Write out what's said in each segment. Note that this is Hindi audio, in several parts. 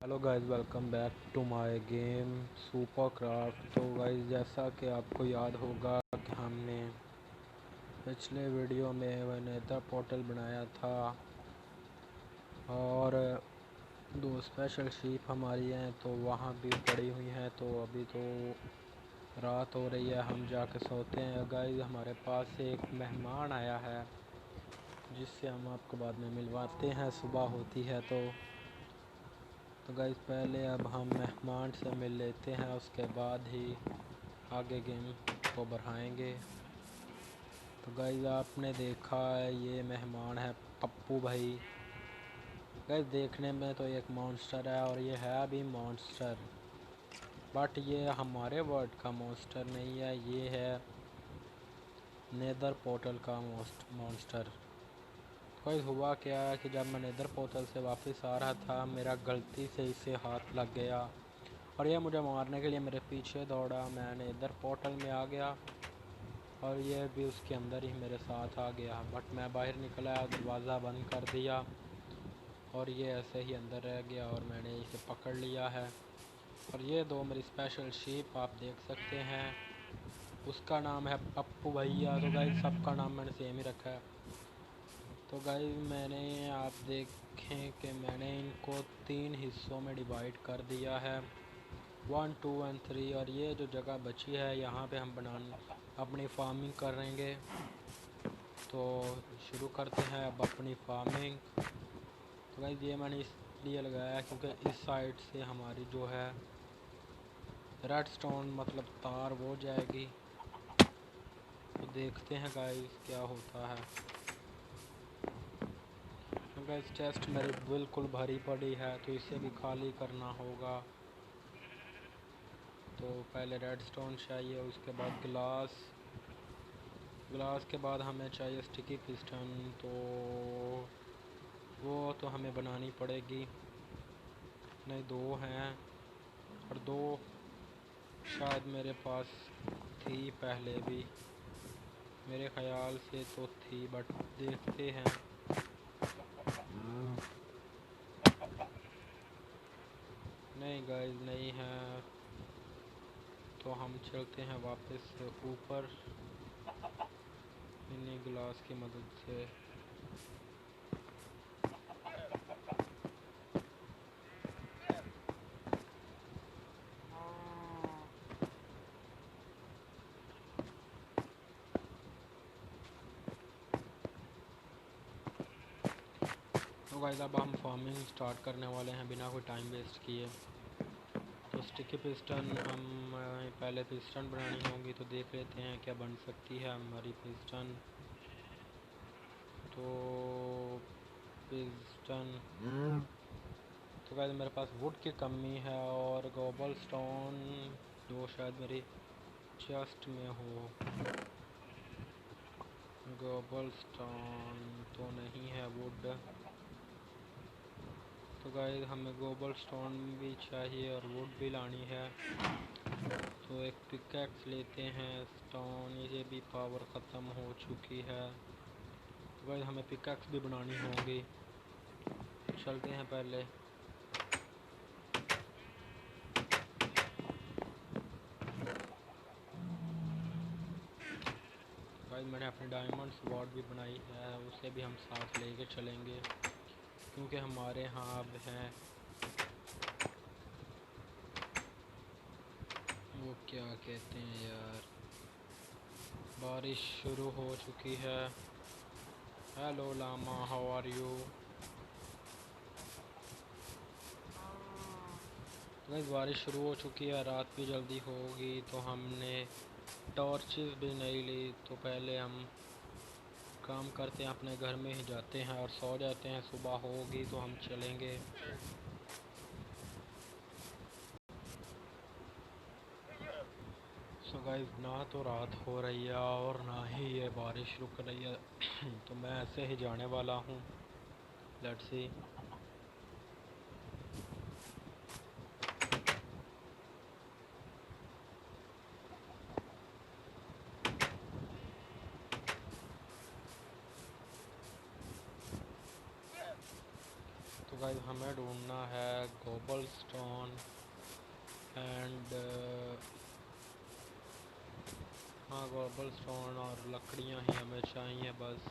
Hello guys, welcome back to my game super craft. तो गाइस, जैसा कि आपको याद होगा कि हमने पिछले वीडियो में वह नेदर पोर्टल बनाया था और दो स्पेशल शीप हमारी हैं तो वहाँ भी पड़ी हुई हैं। तो अभी तो रात हो रही है, हम जाके सोते हैं। गाइस, हमारे पास एक मेहमान आया है जिससे हम आपको बाद में मिलवाते हैं, सुबह होती है तो गाइस पहले अब हम मेहमान से मिल लेते हैं, उसके बाद ही आगे गेम को बढ़ाएंगे। तो गाइस, आपने देखा है ये मेहमान है पप्पू भाई। गाइस, देखने में तो एक मॉन्स्टर है और ये है भी मॉन्स्टर, बट ये हमारे वर्ल्ड का मॉन्स्टर नहीं है, ये है नेदर पोर्टल का मॉन्स्टर। गाइस, हुआ क्या है कि जब मैं नेदर पोर्टल से वापस आ रहा था, मेरा गलती से इसे हाथ लग गया और यह मुझे मारने के लिए मेरे पीछे दौड़ा। मैंने इधर पोर्टल में आ गया और यह भी उसके अंदर ही मेरे साथ आ गया, बट मैं बाहर निकला, दरवाज़ा बंद कर दिया और ये ऐसे ही अंदर रह गया और मैंने इसे पकड़ लिया है। और ये दो मेरी स्पेशल शीप आप देख सकते हैं, उसका नाम है पप्पू भैया। तो गाइस, सबका नाम मैंने सेम ही रखा है। तो गाइस, मैंने आप देखें कि मैंने इनको 3 हिस्सों में डिवाइड कर दिया है, 1, 2 एंड 3। और ये जो जगह बची है यहाँ पे हम अपनी फार्मिंग करेंगे। तो शुरू करते हैं अब अपनी फार्मिंग। तो गाइस, ये मैंने इसलिए लगाया क्योंकि इस साइड से हमारी जो है रेड स्टोन मतलब तार वो जाएगी। तो देखते हैं गाइस क्या होता है। तो गाइस, चेस्ट मेरी बिल्कुल भरी पड़ी है तो इसे भी खाली करना होगा। तो पहले रेड स्टोन चाहिए, उसके बाद ग्लास के बाद हमें चाहिए स्टिकी पिस्टन। तो वो तो हमें बनानी पड़ेगी, नहीं 2 हैं और 2 शायद मेरे पास थी पहले भी, मेरे ख्याल से तो थी, बट देखते हैं। नहीं गाइस, नहीं है तो हम चलते हैं वापस से ऊपर इन्हीं ग्लास की मदद से। तो गाइस, अब हम फार्मिंग स्टार्ट करने वाले हैं बिना कोई टाइम वेस्ट किए। तो स्टिकी पिस्टन हम पहले पिस्टन बनानी होंगी, तो देख लेते हैं क्या बन सकती है हमारी पिस्टन। तो पिस्टन तो गाइस, मेरे पास वुड की कमी है और गोबल स्टोन जो शायद मेरी चेस्ट में हो। गोबल स्टोन तो नहीं है, वुड। तो गाइस, हमें गोबल स्टोन भी चाहिए और वुड भी लानी है। तो एक पिकैक्स लेते हैं, स्टोन ये भी पावर ख़त्म हो चुकी है। तो गाइस, हमें पिकैक्स भी बनानी होगी। चलते हैं पहले। गाइस, मैंने अपनी डायमंड स्वॉर्ड भी बनाई है, उसे भी हम साथ लेके चलेंगे क्योंकि हमारे यहाँ अब हैं वो क्या कहते हैं यार, बारिश शुरू हो चुकी है। Hello llama, how are you. तो गाइस, बारिश शुरू हो चुकी है, रात भी जल्दी होगी, तो हमने टॉर्चेस भी नहीं ली। तो पहले हम काम करते हैं, अपने घर में ही जाते हैं और सो जाते हैं। सुबह होगी तो हम चलेंगे। सो गाइस, ना तो रात हो रही है और ना ही ये बारिश रुक रही है तो मैं ऐसे ही जाने वाला हूँ। Let's see. तो गाइस, हमें ढूंढना है गोबल कोबल स्टोन और लकड़ियाँ ही हमें चाहिए बस।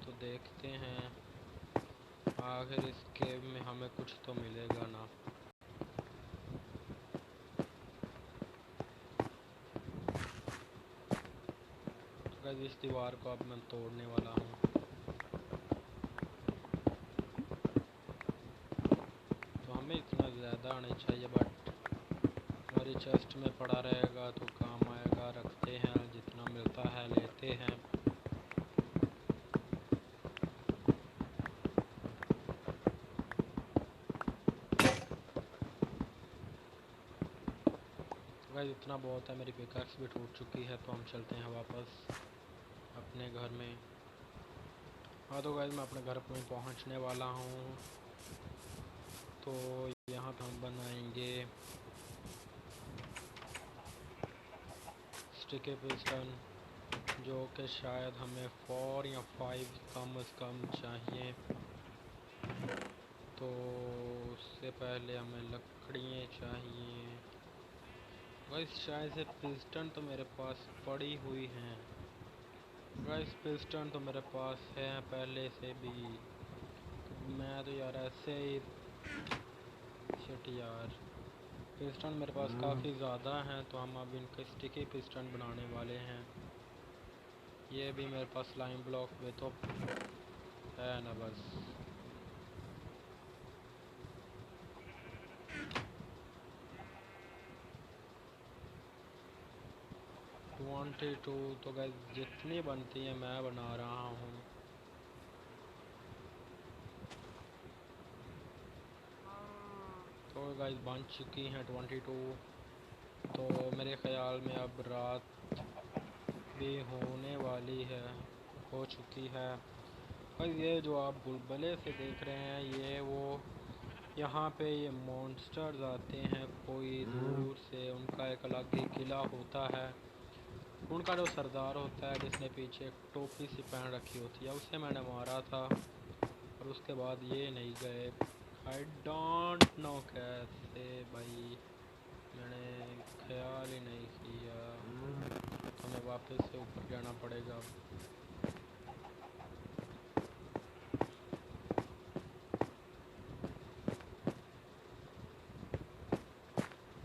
तो देखते हैं आखिर इस केव में हमें कुछ तो मिलेगा ना। तो इस दीवार को अब मैं तोड़ने वाला हूँ। तो हमें इतना ज़्यादा आना चाहिए, बट हमारी चेस्ट में पड़ा रहेगा तो काम आएगा। रखते हैं, जितना मिलता है लेते हैं। गाइस इतना बहुत है, मेरी पिकैक्स भी टूट चुकी है। तो हम चलते हैं वापस अपने घर में। हाँ तो गाइस मैं अपने घर में पहुंचने वाला हूँ। तो यहाँ पे हम बनाएंगे स्टिकी पिस्टन, जो कि शायद हमें 4 या 5 कम से कम चाहिए। तो उससे पहले हमें लकड़ियाँ चाहिए। गाइस शायद से पिस्टन तो मेरे पास पड़ी हुई हैं। गाइस पिस्टन तो मेरे पास है पहले से भी। तो मैं तो यार ऐसे ही शिट यार, पिस्टन मेरे पास काफ़ी ज़्यादा हैं। तो हम अब इनके स्टिकी पिस्टन बनाने वाले हैं। ये भी मेरे पास स्लाइम ब्लॉक में तो है ना बस। टू तो गाइस जितनी बनती है मैं बना रहा हूँ। तो गाइस बन चुकी हैं 22। तो मेरे ख्याल में अब रात भी होने वाली है, हो चुकी है। गाइस ये जो आप बुलबुले से देख रहे हैं, ये वो यहाँ पे ये मॉन्स्टर्स आते हैं कोई दूर से। उनका एक अलग ही किला होता है। उनका जो सरदार होता है, जिसने पीछे एक टोपी सी पहन रखी होती है, उसे मैंने मारा था। और उसके बाद ये नहीं गए। आई डोंट नो कैसे भाई, मैंने ख्याल ही नहीं किया। तो हमें वापस से ऊपर जाना पड़ेगा।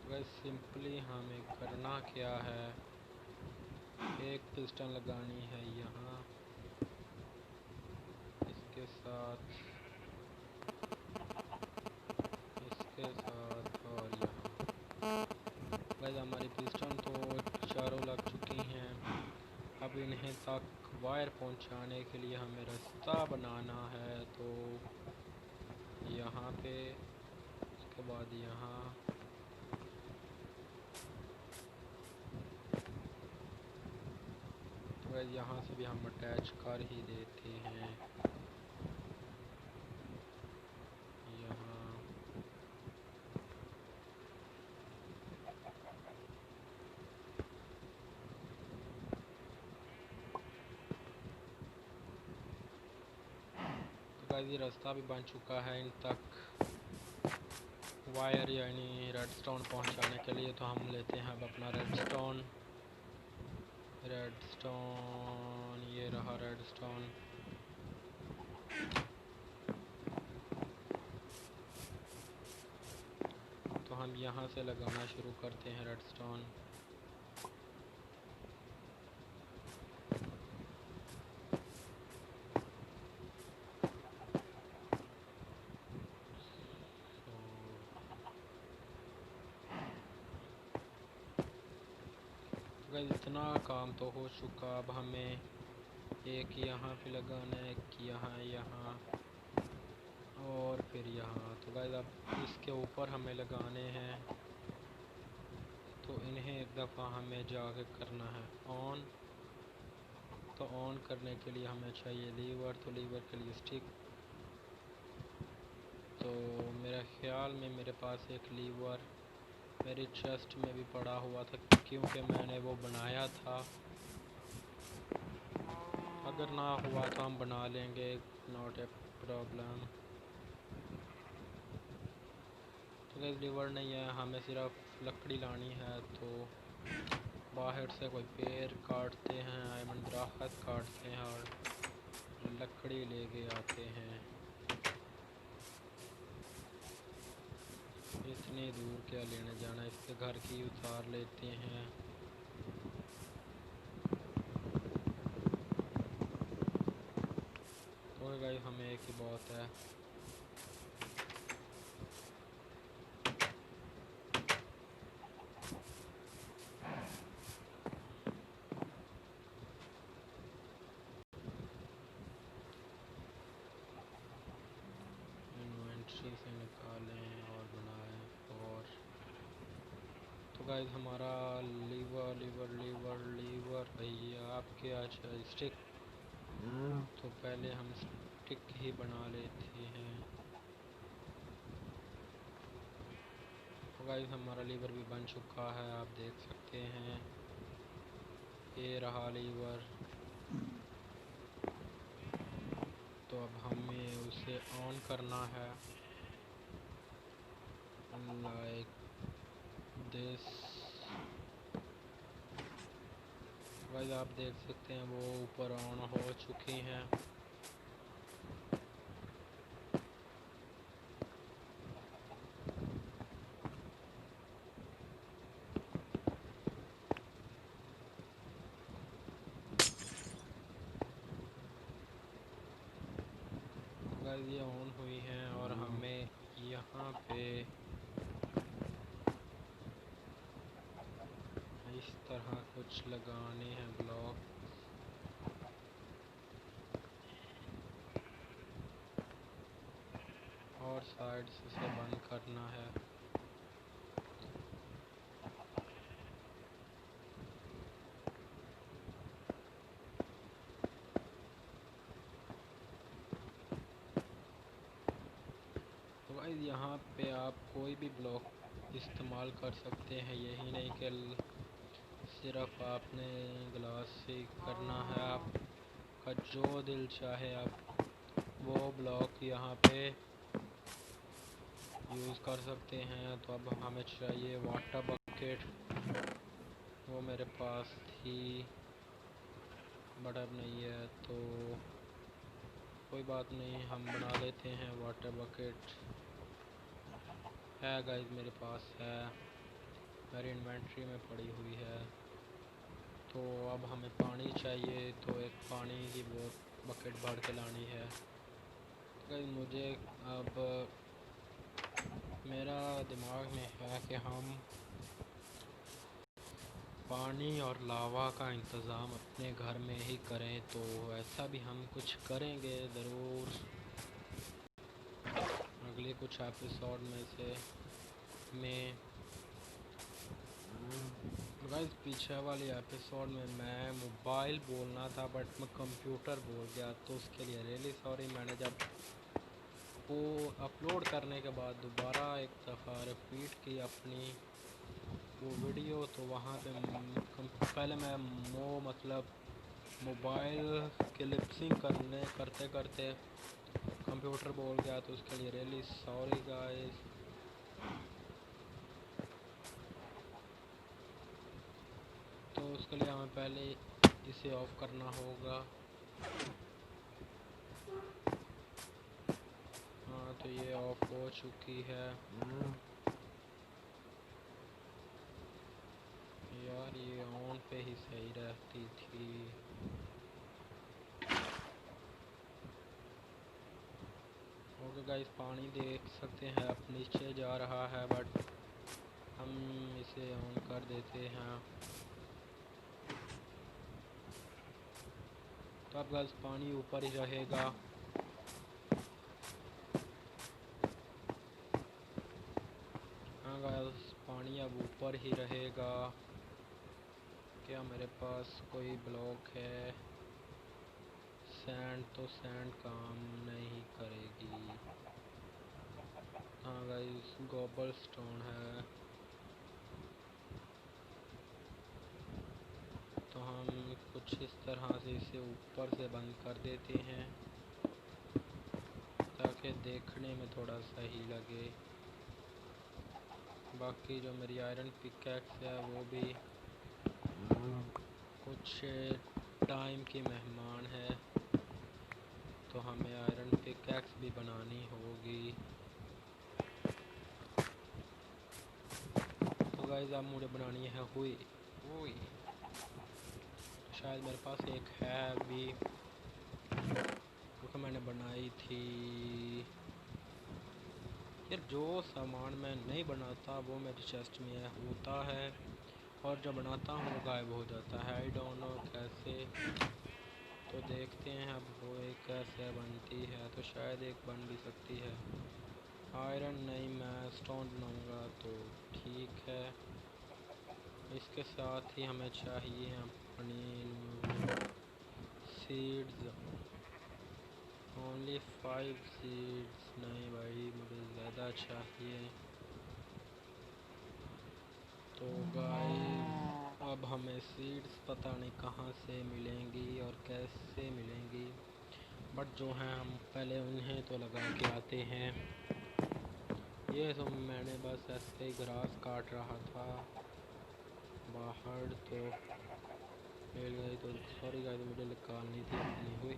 बस सिंपली हमें करना क्या है, एक पिस्टन लगानी है यहाँ इसके साथ, इसके साथ और यहाँ। बस हमारी पिस्टन तो चारों लग चुकी हैं। अब इन्हें तक वायर पहुंचाने के लिए हमें रास्ता बनाना है। तो यहाँ पे, उसके बाद यहाँ, तो यहाँ से भी हम अटैच कर ही देते हैं। यहाँ तो गाइस ये रास्ता भी बन चुका है इन तक वायर यानी रेडस्टोन पहुंचाने के लिए। तो हम लेते हैं अब अपना रेडस्टोन। रेडस्टोन ये रहा रेडस्टोन। तो हम यहाँ से लगाना शुरू करते हैं रेडस्टोन। गाइस इतना काम तो हो चुका। अब हमें एक यहाँ पे लगाना है, एक यहाँ और फिर यहाँ। तो गाइस अब इसके ऊपर हमें लगाने हैं। तो इन्हें एक दफ़ा हमें जाके करना है ऑन। तो ऑन करने के लिए हमें चाहिए लीवर। तो लीवर के लिए स्टिक। तो मेरे ख्याल में मेरे पास एक लीवर मेरी चेस्ट में भी पड़ा हुआ था, क्योंकि मैंने वो बनाया था। अगर ना हुआ तो हम बना लेंगे, नॉट ए प्रॉब्लम। तो गैस लीवर नहीं है, हमें सिर्फ लकड़ी लानी है। तो बाहर से कोई पेड़ काटते हैं, आयमन दरख्त काटते हैं और लकड़ी लेके आते हैं। इतनी दूर क्या लेने जाना, इसके घर की उतार लेते हैं। तो गाइस हमें एक ही बहुत है। इन्वेंट्री से निकालें और बनाएं। और तो गाइस हमारा लीवर लीवर लीवर लीवर भैया आपके अच्छा स्टिक, तो पहले हम स्टिक ही बना लेते हैं। तो गाइस हमारा लीवर भी बन चुका है, आप देख सकते हैं। ये रहा लीवर। तो अब हमें उसे ऑन करना है, लाइक दिस। गाइस आप देख सकते हैं वो ऊपर ऑन हो चुकी हैं। गाइस ये ऑन हुई हैं और हमें यहाँ पे इस तरह कुछ लगाने हैं ब्लॉक। और साइड से इसे बंद करना है। तो गाइस यहाँ पे आप कोई भी ब्लॉक इस्तेमाल कर सकते हैं, यही नहीं कि सिर्फ आपने ग्लास से करना है। आपका जो दिल चाहे आप वो ब्लॉक यहाँ पे यूज़ कर सकते हैं। तो अब हमें चाहिए वाटर बकेट, वो मेरे पास थी बट अब नहीं है, तो कोई बात नहीं, हम बना लेते हैं वाटर बकेट। है गाइस मेरे पास है, मेरी इन्वेंट्री में पड़ी हुई है। तो अब हमें पानी चाहिए, तो एक पानी की बकेट भर के लानी है। गाइस मुझे अब मेरा दिमाग में है कि हम पानी और लावा का इंतज़ाम अपने घर में ही करें, तो ऐसा भी हम कुछ करेंगे ज़रूर अगले कुछ एपिसोड में से में। गाइस पीछे वाले एपिसोड में मैं मोबाइल बोलना था बट मैं कंप्यूटर बोल गया, तो उसके लिए रियली सॉरी। मैंने जब वो अपलोड करने के बाद दोबारा एक दफ़ा रिपीट की अपनी वो वीडियो, तो वहाँ पे पहले मैं मतलब मोबाइल के लिपसिंग करते करते कंप्यूटर बोल गया, तो उसके लिए रियली सॉरी गाइस। तो उसके लिए हमें पहले इसे ऑफ करना होगा। हाँ तो ये ऑफ हो चुकी है। यार ये ऑन पे ही सही रहती थी। ओके गाइस पानी देख सकते हैं अब नीचे जा रहा है, बट हम इसे ऑन कर देते हैं। तो अब गाइस पानी ऊपर ही रहेगा। हाँ गाइस पानी अब ऊपर ही रहेगा। क्या मेरे पास कोई ब्लॉक है? सैंड, तो सैंड काम नहीं करेगी। हाँ गाइस गोबल स्टोन है, तो हम कुछ इस तरह से इसे ऊपर से बंद कर देते हैं ताकि देखने में थोड़ा सही लगे। बाकी जो मेरी आयरन पिकैक्स है वो भी कुछ टाइम की मेहमान है तो हमें आयरन पिकैक्स भी बनानी होगी। तो गाइस अब मुझे बनानी है हुई हुई। शायद मेरे पास एक है अभी, क्योंकि मैंने बनाई थी। यार जो सामान मैं नहीं बनाता वो मेरे चेस्ट में होता है, और जब बनाता हूँ वो गायब हो जाता है। आई डोंट नो कैसे। तो देखते हैं अब वो एक कैसे बनती है। तो शायद एक बन भी सकती है। आयरन नहीं, मैं स्टोन बनाऊँगा तो ठीक है। इसके साथ ही हमें चाहिए अपनी सीड्स। ओनली 5 सीड्स नहीं भाई, मुझे ज़्यादा चाहिए। तो गाइस अब हमें सीड्स पता नहीं कहाँ से मिलेंगी और कैसे मिलेंगी, बट जो हैं हम पहले उन्हें तो लगा के आते हैं। ये तो मैंने बस ऐसे ही ग्रास काट रहा था बाहर, तो मिल गई। तो सॉरी गाइस, मुझे निकालनी थी अपनी हुई।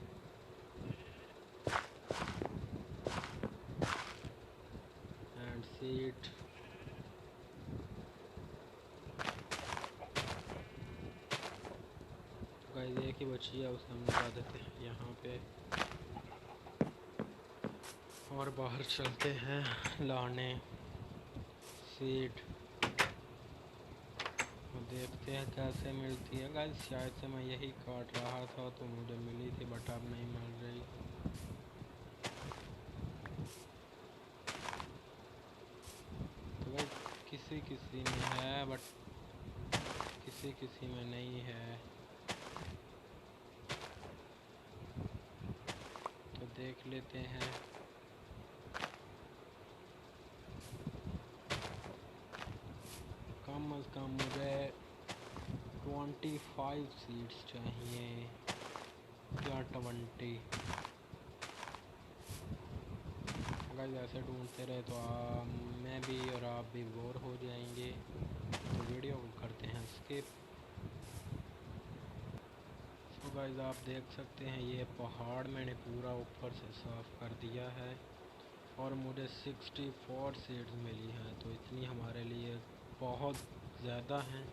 एंड सीड गाइस एक ही बची है, उसे हम लगा देते हैं यहाँ पे और बाहर चलते हैं लाने सीड। देखते हैं कैसे मिलती है गाइस। शायद से मैं यही काट रहा था तो मुझे मिली थी, बट अब नहीं मिल रही। तो गाइस किसी किसी में है बट किसी किसी में नहीं है, तो देख लेते हैं। कम अज़ कम मुझे 25 सीड्स चाहिए या 20। अगर ऐसे ढूंढते रहे तो मैं भी और आप भी बोर हो जाएंगे, तो वीडियो को करते हैं स्किप। तो गाइस आप देख सकते हैं ये पहाड़ मैंने पूरा ऊपर से साफ़ कर दिया है और मुझे 64 सीड्स मिली हैं, तो इतनी हमारे लिए बहुत ज़्यादा हैं।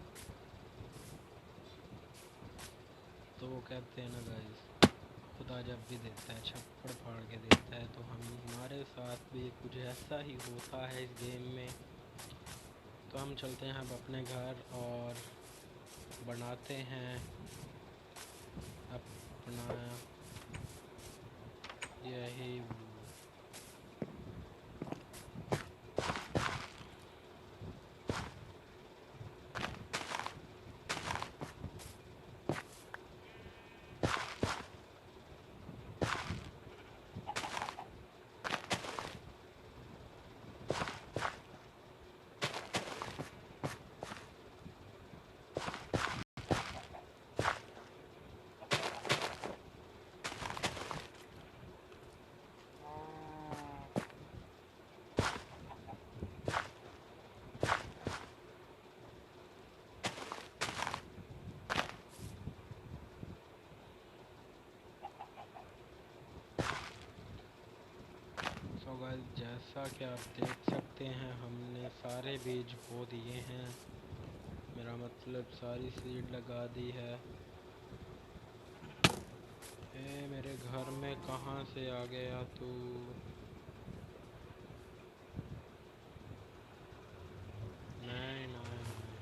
तो वो कहते हैं ना गाइस, खुदा जब भी देता है छप्पड़ फाड़ के देता है, तो हमारे साथ भी कुछ ऐसा ही होता है इस गेम में। तो हम चलते हैं अब अपने घर और बनाते हैं अपना यही। तो गाइस जैसा कि आप देख सकते हैं हमने सारे बीज बो दिए हैं, मेरा मतलब सारी सीड लगा दी है। मेरे घर में कहाँ से आ गया तू? नहीं नहीं नहीं,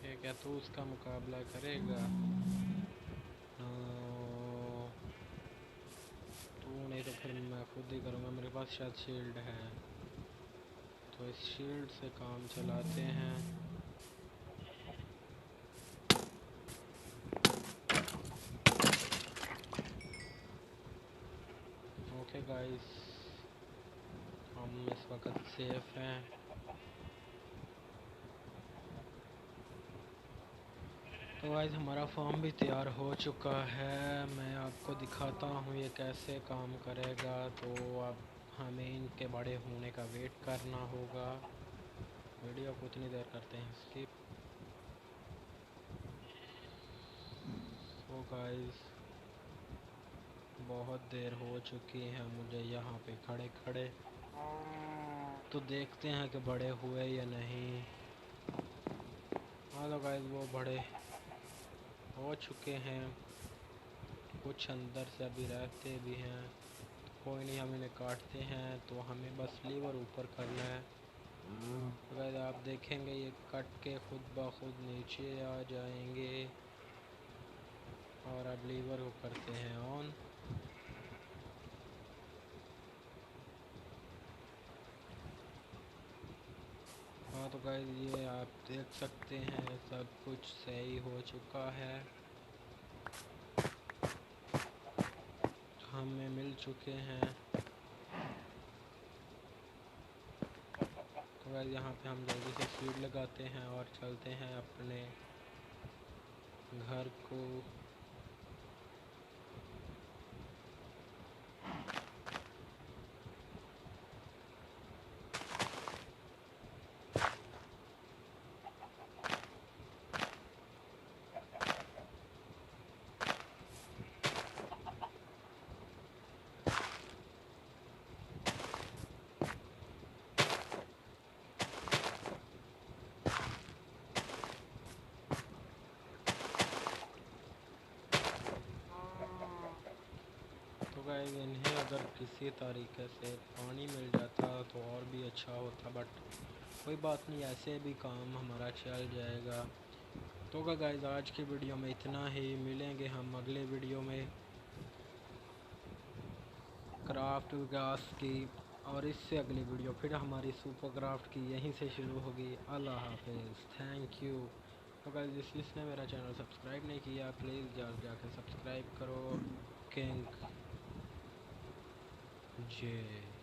ये क्या तू उसका मुकाबला करेगा? नो, तू नहीं तो फिर मैं खुद ही करूँगा। मेरे पास शायद शील्ड है, तो इस शील्ड से काम चलाते हैं। ओके गाइस, हम इस वक्त सेफ हैं। तो गाइस हमारा फॉर्म भी तैयार हो चुका है, मैं आपको दिखाता हूँ ये कैसे काम करेगा। तो अब हमें इनके बड़े होने का वेट करना होगा। वीडियो को उतनी देर करते हैं स्किप। तो गाइस बहुत देर हो चुकी है मुझे यहाँ पे खड़े खड़े, तो देखते हैं कि बड़े हुए या नहीं। हाँ तो गाइस वो बड़े हो चुके हैं, कुछ अंदर से अभी रहते भी हैं। कोई नहीं, हम इन्हें काटते हैं तो हमें बस लीवर ऊपर करना है। तो गाइस आप देखेंगे ये कट के खुद ब खुद नीचे आ जाएंगे। और अब लीवर को करते हैं ऑन। हाँ तो गाइस ये आप देख सकते हैं सब कुछ सही हो चुका है, हमें मिल चुके हैं। तो गाइस यहाँ पे हम जल्दी से सीड लगाते हैं और चलते हैं अपने घर को। तो गाइस इन्हें अगर किसी तरीके से पानी मिल जाता तो और भी अच्छा होता, बट कोई बात नहीं, ऐसे भी काम हमारा चल जाएगा। तो गाइस आज की वीडियो में इतना ही, मिलेंगे हम अगले वीडियो में क्राफ्ट विकास की, और इससे अगली वीडियो फिर हमारी सुपर क्राफ्ट की यहीं से शुरू होगी। अल्लाह हाफिज़, थैंक यू। तो गाइस जिसने मेरा चैनल सब्सक्राइब नहीं किया प्लीज़ जाकर सब्सक्राइब करो। किंग जय।